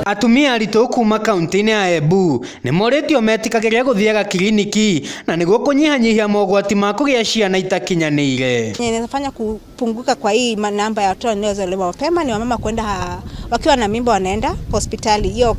Atumia Aritu kuma kauntiini ya Embu ni moritio metikagiria guthiaga kliniki na niguo kunyihanyihia mogwati ma kugia ciana itakinyaniire. Inafanya kupunguka kwa hii namba ya watoto wanaozaliwa mapema ni wamama kwenda wakiwa na mimba wanaenda hospitali hiyo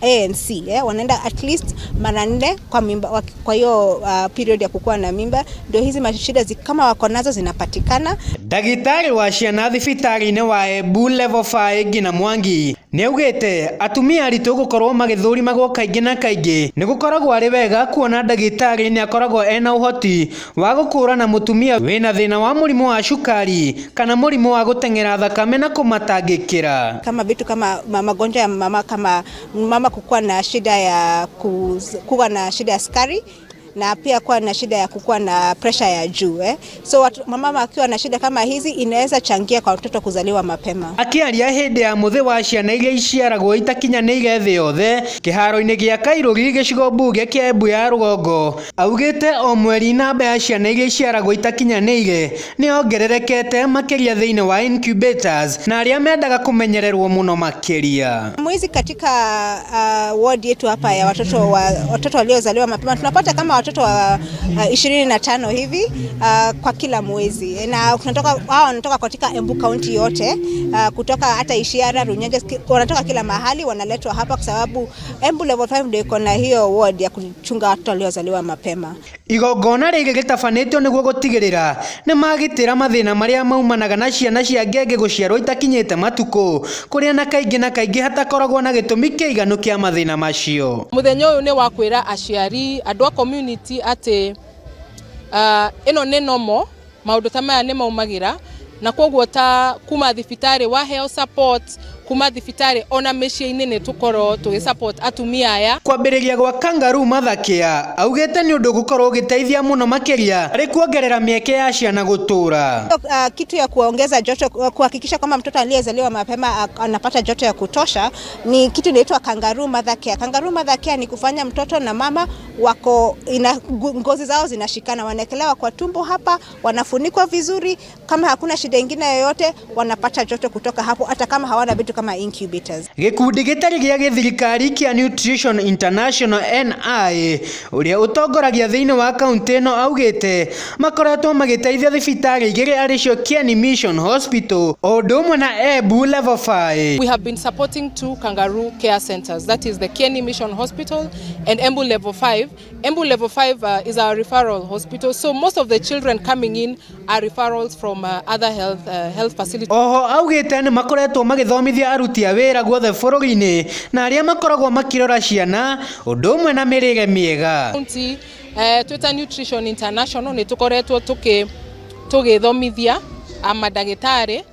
ANC wanaenda at least mara 4 kwa mimba, kwa hiyo period ya kukua na mimba, ndio hizi mashida kama wako nazo zinapatikana. Dagitari wa ciana thibitari-ini wa Embu level 5 ngina Mwangi ni augite atumia Aritu gukorwo magithũrimagwo kaingi na kaingi ni gukoragwo ari wega kuona dagitari ni akoragwo ena uhoti wa gukũrana mutumia wina thina wa murimu wa cukari kana murimu wa gutengera thakame na kumatangikira. Kama vitu kama magonjwa ya mama, kama mama kukua na shida ya kuwa na shida ya sukari na pia kuwa na shida ya kukua na pressure ya juu So mama akiwa na shida kama hizi inaweza changia kwa mtoto kuzaliwa mapema. Akiaria hindi ya muthi wa ciana iria iciaragwo itakinyaniire thi yothe kiharo-ini gia Kairũri gicigo mbunge kia Embu ya Rugongo, augite o mweri namba ya ciana iria iciaragwo itakinyaniire ni yongererekete makiria thiini wa incubators na aria mendaga kumenyererwo muno makiria. Mwezi katika ward yetu hapa ya watoto waliozaliwa mapema tunapata kama watoto wa 25 hivi kwa kila mwezi, na wanatoka katika Embu County yote, kutoka hata Iciara, Runyenje, wanatoka kila mahali wanaletwa hapa kwa sababu Embu level 5 ndio iko na hiyo ward ya kuchunga watoto waliozaliwa mapema. Igongona rĩrĩ rĩtabanĩtio nĩguo gũtigĩrĩra nĩ magitĩra mathĩna marĩa maumanaga na ciana cia ngenge gũciarwo itakinyĩte matukũ, kũrĩa na kaingĩ hatakoragwo na gĩtũmi kĩiganu kĩa mathĩna macio. Mũthenya ũyũ nĩ wa kwĩra aciari andũ a community atĩ ĩno nĩ normal, maũndũ ta maya nĩ maumagira, na koguo ta kuma thibitari wa health support, kuma thibitari ona mĩciĩ-inĩ nĩ tukorwo tũgĩ-support atumia aya. Kwambĩrĩria gwa kangaroo Mathie augĩte nĩ ũndũ gũkorwo ũgĩteithia mũno makĩria harĩ kuongerera mĩeke ya ciana gũtũra. Kitu ya kuongeza joto, kuhakikisha kwamba mtoto aliyezaliwa mapema anapata joto ya kutosha, ni kitu inaitwa kangaroo Mathie. Kangaroo Mathie ni kufanya mtoto na mama wako ngozi zao zinashikana, wanaekelewa kwa tumbo hapa, wanafunikwa vizuri, kama hakuna shida nyingine yoyote wanapata joto kutoka hapo, hata kama hawana vitu kama incubators. Gikundi gitari gia githirikari kia Nutrition International NI uria utongoragia thiini wa kaunti ino augite makoretwo magiteithia thibitari igiri aricio Ciana Mission Hospital o ndumwe na Embu level 5. We have been supporting 2 kangaroo care centers, that is the Ciana Mission Hospital and Embu level 5. Embu level 5 is our referral hospital, so most of the children coming in are referrals from other health facilities. Oho augite ni makoretwo magithomithia aruti a wira guothe bururi-ini na aria makoragwo makirora ciana undu umwe na mirire miega. Twitter Nutrition International ni tukoretwo tugithomithia amadagitari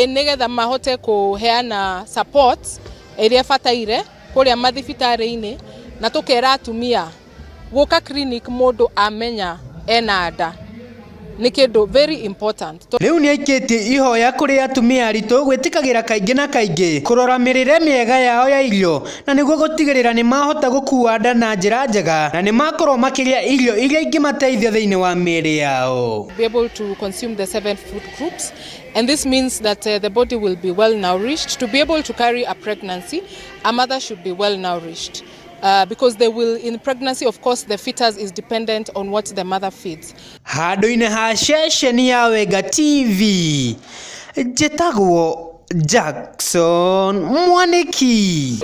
nigetha mahote kuheana support iria bataire kuria mathibitari-ini, na tukera atumia guka clinic mundu amenya ena nda ni kindu very important. Riu ni aikitie ihoya kuri atumia Aritu gwitikagira kaingi na kaingi kurora mirire miega yao ya irio na niguo gutigirira ni mahota gukua nda na njira njega na ni makorwo makiria irio iria ingimateithia thiini wa miri yao. Be able to consume the 7 food groups, and this means that the body will be well nourished. To be able to carry a pregnancy, a mother should be well nourished. Because they will, in pregnancy, of course, the fetus is dependent on what the mother feeds. Handu-ini ha ceceni ya Wega TV, njĩtagwo Jackson Mwaniki.